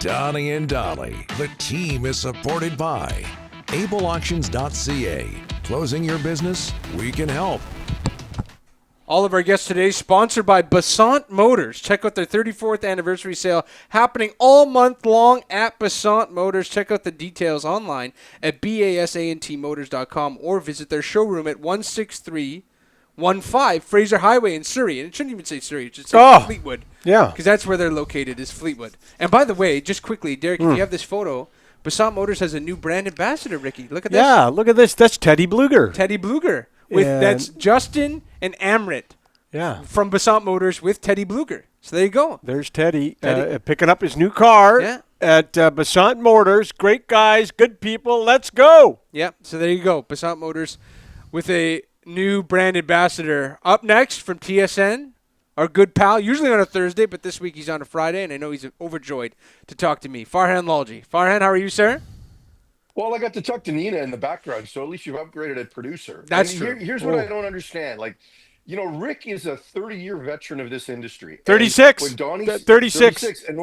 Donnie and Dolly. The team is supported by ableauctions.ca. Closing your business? We can help. All of our guests today sponsored by Basant Motors. Check out their 34th anniversary sale happening all month long at Basant Motors. Check out the details online at basantmotors.com or visit their showroom at 16315 Fraser Highway in Surrey. And it shouldn't even say Surrey, it should say Fleetwood. Yeah. Because that's where they're located, is Fleetwood. And by the way, just quickly, Derek, if you have this photo, Basant Motors has a new brand ambassador, Ricky. Look at this. Yeah, look at this. That's Teddy Bluger. Teddy Bluger. That's Justin and Amrit. Yeah. From Basant Motors with Teddy Bluger. So there you go. There's Teddy. Picking up his new car at Basant Motors. Great guys, good people. Let's go. Yeah, so there you go. Basant Motors with a new brand ambassador. Up next from TSN, our good pal, usually on a Thursday, but this week he's on a Friday, and I know he's overjoyed to talk to me. Farhan Lalji. Farhan, how are you, sir? Well, I got to talk to Nina in the background, so at least you've upgraded at producer. That's true. Here's what I don't understand. Like, Rick is a 30-year veteran of this industry. 36. When Donnie's 36. And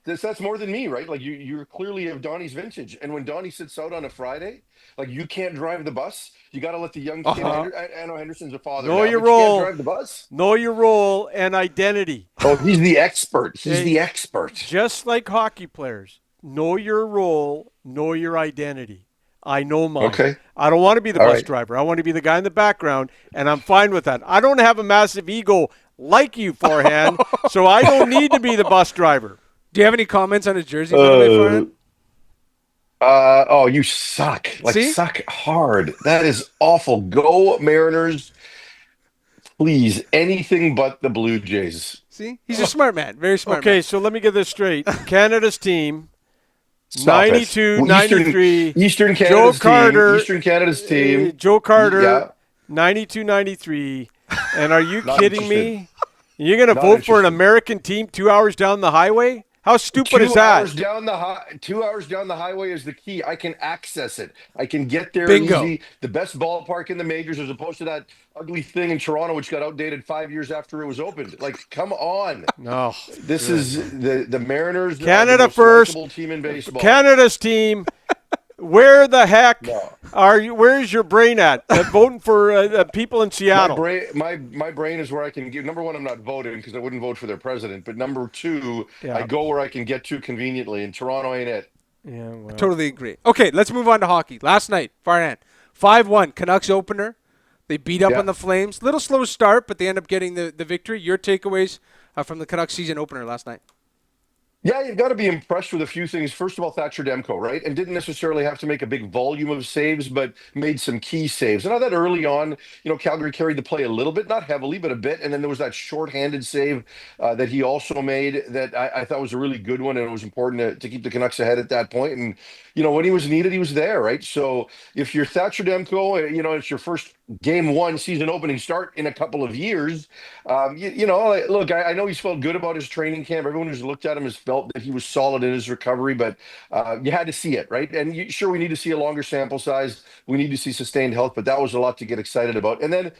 that's more than me, right? Like, you're clearly of Donnie's vintage. And when Donnie sits out on a Friday, like, you can't drive the bus. You got to let the young kid. I know Henderson's a father. Know now, your but you role. can't drive the bus. Know your role and identity. Oh, he's the expert. He's the expert. Just like hockey players. Know your role. Know your identity. I know mine. Okay. I don't want to be the bus driver. I want to be the guy in the background, and I'm fine with that. I don't have a massive ego like you, Farhan, so I don't need to be the bus driver. Do you have any comments on his jersey, by the way, Farhan? You suck. See? Suck hard. That is awful. Go Mariners. Please, anything but the Blue Jays. See? He's a smart man. Very smart man. Okay, so let me get this straight. Canada's team, Stop 92, it. 93. Eastern Canada's Joe Carter, team. Eastern Canada's team. Joe Carter, Yeah. 92, 93. And are you Not kidding me? interested. You're going to Not vote for an interested. American team 2 hours down the highway? How stupid is that? 2 hours down the highway is the key. I can access it. I can get there Bingo. easy. The best ballpark in the majors, as opposed to that ugly thing in Toronto, which got outdated 5 years after it was opened. Like, come on. No. This is the Mariners. Canada are the most first. likable team in baseball. Canada's team. Where the heck No. are you? Where's your brain at? Voting for people in Seattle. My brain is where I can give. Number one, I'm not voting because I wouldn't vote for their president. But number two, I go where I can get to conveniently, and Toronto ain't it. Yeah, well. Totally agree. Okay, let's move on to hockey. Last night, Farhan, 5-1 Canucks opener. They beat up on the Flames. Little slow start, but they end up getting the victory. Your takeaways from the Canucks season opener last night? Yeah, you've got to be impressed with a few things. First of all, Thatcher Demko, right? And didn't necessarily have to make a big volume of saves, but made some key saves. And I thought early on, Calgary carried the play a little bit, not heavily, but a bit. And then there was that shorthanded save that he also made that I thought was a really good one. And it was important to keep the Canucks ahead at that point. And, when he was needed, he was there, right? So if you're Thatcher Demko, it's your first game one season opening start in a couple of years. Look, I know he's felt good about his training camp. Everyone who's looked at him has felt that he was solid in his recovery, but you had to see it, right? And sure, we need to see a longer sample size. We need to see sustained health, but that was a lot to get excited about. And then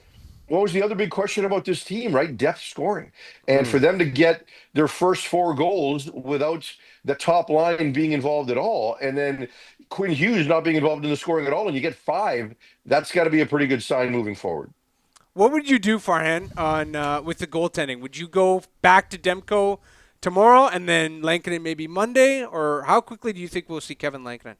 what was the other big question about this team, right? Depth scoring. And for them to get their first 4 goals without the top line being involved at all, and then Quinn Hughes not being involved in the scoring at all, and you get 5, that's got to be a pretty good sign moving forward. What would you do, Farhan, on with the goaltending? Would you go back to Demko tomorrow and then Lankinen maybe Monday, or how quickly do you think we'll see Kevin Lankinen?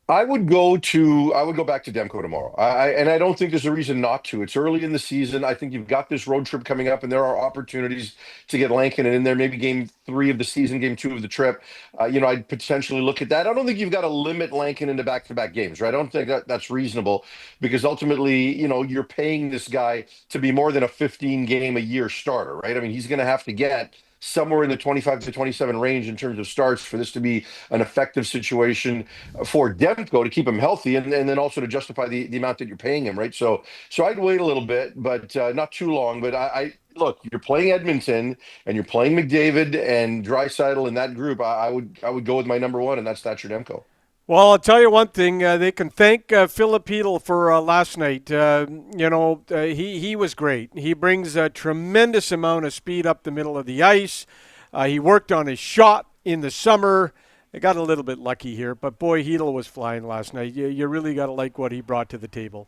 I would go back to Demko tomorrow. I don't think there's a reason not to. It's early in the season. I think you've got this road trip coming up, and there are opportunities to get Lankinen in there. Maybe game 3 of the season, game 2 of the trip. I'd potentially look at that. I don't think you've got to limit Lankinen to back-to-back games, right? I don't think that's reasonable because ultimately, you're paying this guy to be more than a 15-game-a-year starter, right? I mean, he's going to have to get somewhere in the 25 to 27 range in terms of starts for this to be an effective situation for Demko to keep him healthy and then also to justify the amount that you're paying him, right? So I'd wait a little bit, but not too long. But I look, you're playing Edmonton and you're playing McDavid and Draisaitl in that group. I would go with my number 1, and that's Thatcher Demko. Well, I'll tell you one thing. They can thank Philip Hedl for last night. He was great. He brings a tremendous amount of speed up the middle of the ice. He worked on his shot in the summer. I got a little bit lucky here, but boy, Hedl was flying last night. You really got to like what he brought to the table.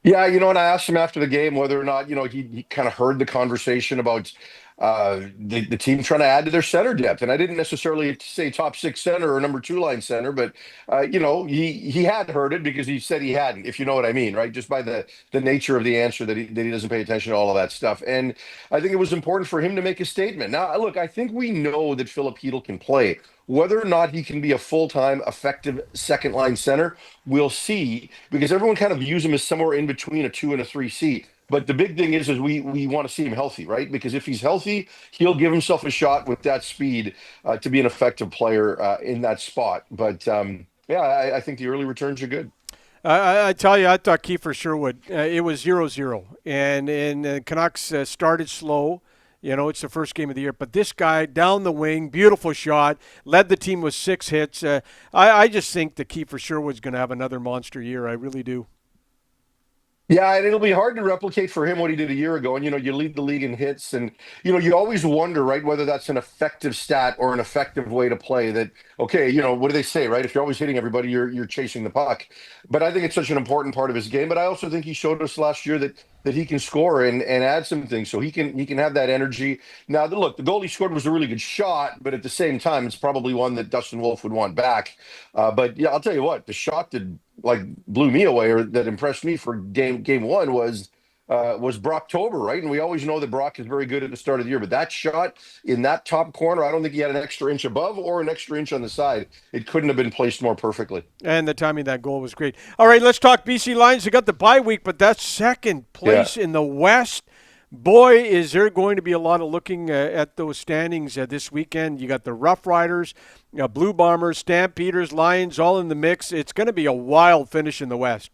Yeah, and I asked him after the game whether or not, he kind of heard the conversation about the team trying to add to their center depth. And I didn't necessarily say top six center or number two line center, but, he had heard it because he said he hadn't, if you know what I mean, right? Just by the nature of the answer that he doesn't pay attention to all of that stuff. And I think it was important for him to make a statement. Now, look, I think we know that Philip Hedl can play. Whether or not he can be a full-time effective second line center, we'll see, because everyone kind of views him as somewhere in between a 2 and a 3C. But the big thing is we want to see him healthy, right? Because if he's healthy, he'll give himself a shot with that speed to be an effective player in that spot. But yeah, I think the early returns are good. I tell you, I thought Kiefer Sherwood, it was 0-0. And Canucks started slow. It's the first game of the year. But this guy, down the wing, beautiful shot, led the team with 6 hits. I just think that Kiefer Sherwood's going to have another monster year. I really do. Yeah, and it'll be hard to replicate for him what he did a year ago. And, you lead the league in hits. And, you always wonder, right, whether that's an effective stat or an effective way to play that, okay, what do they say, right? If you're always hitting everybody, you're chasing the puck. But I think it's such an important part of his game. But I also think he showed us last year that he can score and add some things. So he can have that energy. Now, look, the goal he scored was a really good shot, but at the same time, it's probably one that Dustin Wolf would want back. But yeah, I'll tell you what, the shot that blew me away, or that impressed me for game one, was Brocktober, right? And we always know that Brock is very good at the start of the year, but that shot in that top corner, I don't think he had an extra inch above or an extra inch on the side. It couldn't have been placed more perfectly. And the timing of that goal was great. All right, let's talk BC Lions. They got the bye week, but that's second place in the West. Boy, is there going to be a lot of looking at those standings this weekend. You got the Rough Riders, Blue Bombers, Stampeders, Lions, all in the mix. It's going to be a wild finish in the West.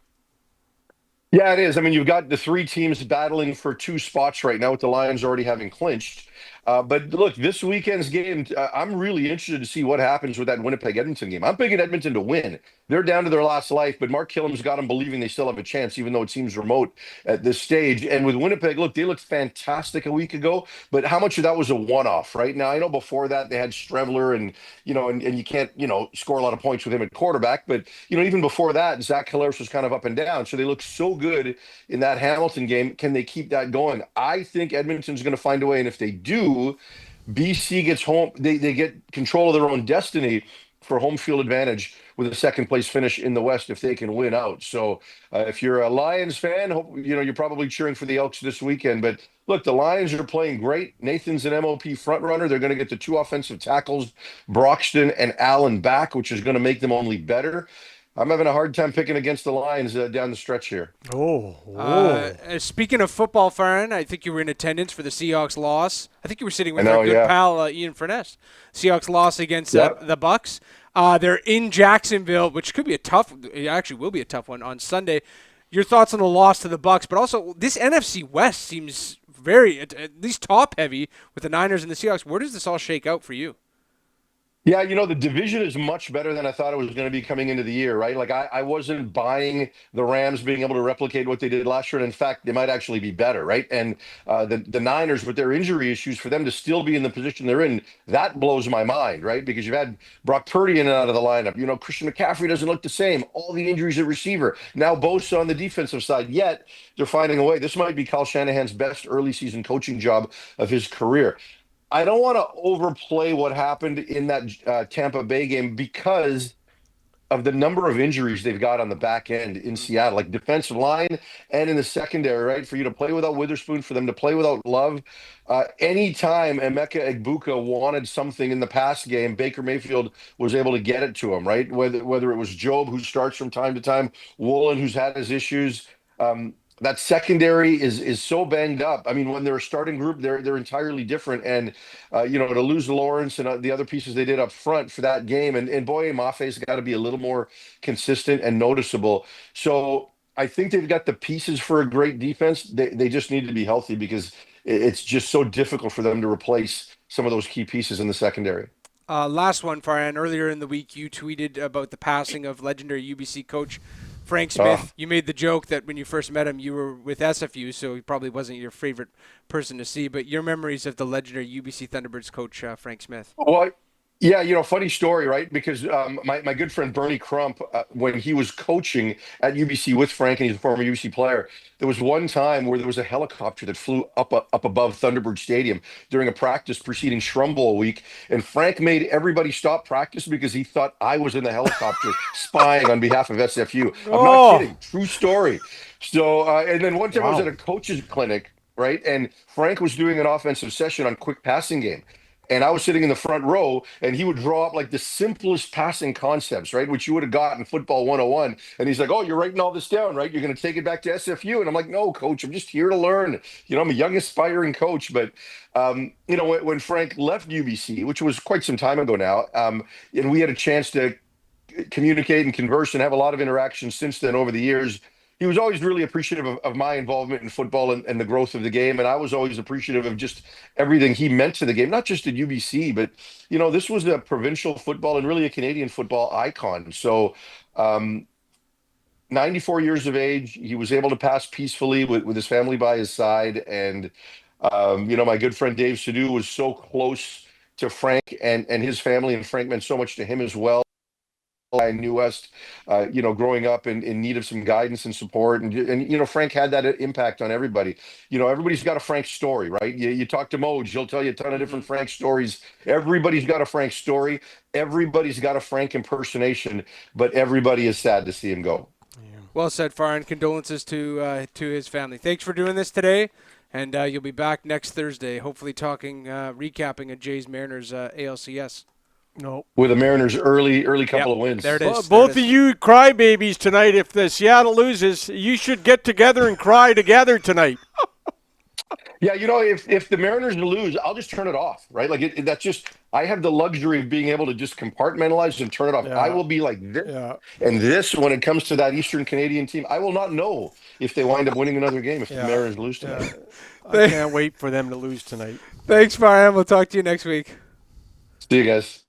Yeah, it is. I mean, you've got the 3 teams battling for 2 spots right now, with the Lions already having clinched. But look, this weekend's game, I'm really interested to see what happens with that Winnipeg-Edmonton game. I'm picking Edmonton to win. They're down to their last life, but Mark Killam's got them believing they still have a chance, even though it seems remote at this stage. And with Winnipeg, look, they looked fantastic a week ago, but how much of that was a one-off, right? Now, I know before that they had Strevler and you can't, score a lot of points with him at quarterback, but, even before that, Zach Hilaris was kind of up and down. So they look so good in that Hamilton game. Can they keep that going? I think Edmonton's going to find a way, and if they do, BC gets home. They get control of their own destiny for home field advantage with a second place finish in the West if they can win out. So if you're a Lions fan, you're probably cheering for the Elks this weekend. But look, the Lions are playing great. Nathan's an MOP front runner. They're going to get the 2 offensive tackles, Broxton and Allen, back, which is going to make them only better. I'm having a hard time picking against the Lions down the stretch here. Speaking of football, Farhan, I think you were in attendance for the Seahawks loss. I think you were sitting with our good pal Ian Furness. Seahawks loss against the Bucks. They're in Jacksonville, which could be it actually will be a tough one on Sunday. Your thoughts on the loss to the Bucks, but also this NFC West seems very, at least top heavy with the Niners and the Seahawks. Where does this all shake out for you? Yeah, the division is much better than I thought it was going to be coming into the year, right? Like I wasn't buying the Rams being able to replicate what they did last year. And in fact, they might actually be better, right? And the Niners, with their injury issues, for them to still be in the position they're in, that blows my mind, right? Because you've had Brock Purdy in and out of the lineup. Christian McCaffrey doesn't look the same. All the injuries at receiver. Now Bosa on the defensive side, yet they're finding a way. This might be Kyle Shanahan's best early season coaching job of his career. I don't want to overplay what happened in that Tampa Bay game because of the number of injuries they've got on the back end in Seattle, like defensive line and in the secondary, right? For you to play without Witherspoon, for them to play without Love. Anytime Emeka Egbuka wanted something in the pass game, Baker Mayfield was able to get it to him, right? Whether it was Job, who starts from time to time, Woolen, who's had his issues. That secondary is so banged up. I mean, when they're a starting group, they're entirely different. And to lose Lawrence and the other pieces they did up front for that game, and boy, Maffei's got to be a little more consistent and noticeable. So I think they've got the pieces for a great defense. They just need to be healthy, because it's just so difficult for them to replace some of those key pieces in the secondary. Last one, Farhan. Earlier in the week, you tweeted about the passing of legendary UBC coach Frank Smith. You made the joke that when you first met him, you were with SFU, so he probably wasn't your favorite person to see. But your memories of the legendary UBC Thunderbirds coach, Frank Smith. Well, Yeah, funny story, right? Because my good friend Bernie Crump, when he was coaching at UBC with Frank, and he's a former UBC player, there was one time where there was a helicopter that flew up above Thunderbird Stadium during a practice preceding Shrum Bowl week, and Frank made everybody stop practice because he thought I was in the helicopter spying on behalf of SFU. I'm not Oh, kidding, true story. So, and then one time I was at wow. a coach's clinic, right, and Frank was doing an offensive session on quick passing game. And I was sitting in the front row, and he would draw up like the simplest passing concepts, right? Which you would have got in football 101. And he's like, "Oh, you're writing all this down, right? You're going to take it back to SFU." And I'm like, "No, coach, I'm just here to learn. I'm a young, aspiring coach." But, when Frank left UBC, which was quite some time ago now, and we had a chance to communicate and converse and have a lot of interactions since then over the years. He was always really appreciative of my involvement in football and the growth of the game. And I was always appreciative of just everything he meant to the game, not just at UBC, but, this was a provincial football and really a Canadian football icon. So, 94 years of age, he was able to pass peacefully with his family by his side. And, my good friend Dave Sadu was so close to Frank and his family, and Frank meant so much to him as well. I knew West, growing up in need of some guidance and support, and Frank had that impact on everybody. Everybody's got a Frank story, right? You talk to Moj, he'll tell you a ton of different Frank stories. Everybody's got a Frank story. Everybody's got a Frank impersonation, but everybody is sad to see him go. Well said, Farhan. Condolences to his family. Thanks for doing this today, and you'll be back next Thursday, hopefully recapping a Jays Mariners ALCS. No. With the Mariners' early couple Yep, of wins. there it is. Both of you crybabies tonight, if the Seattle loses, you should get together and cry together tonight. Yeah, if the Mariners lose, I'll just turn it off, right? Like that's just I have the luxury of being able to just compartmentalize and turn it off. Yeah. I will be like this Yeah. and this when it comes to that Eastern Canadian team. I will not know if they wind up winning another game if the Mariners lose tonight. I can't wait for them to lose tonight. Thanks, Farhan. We'll talk to you next week. See you guys.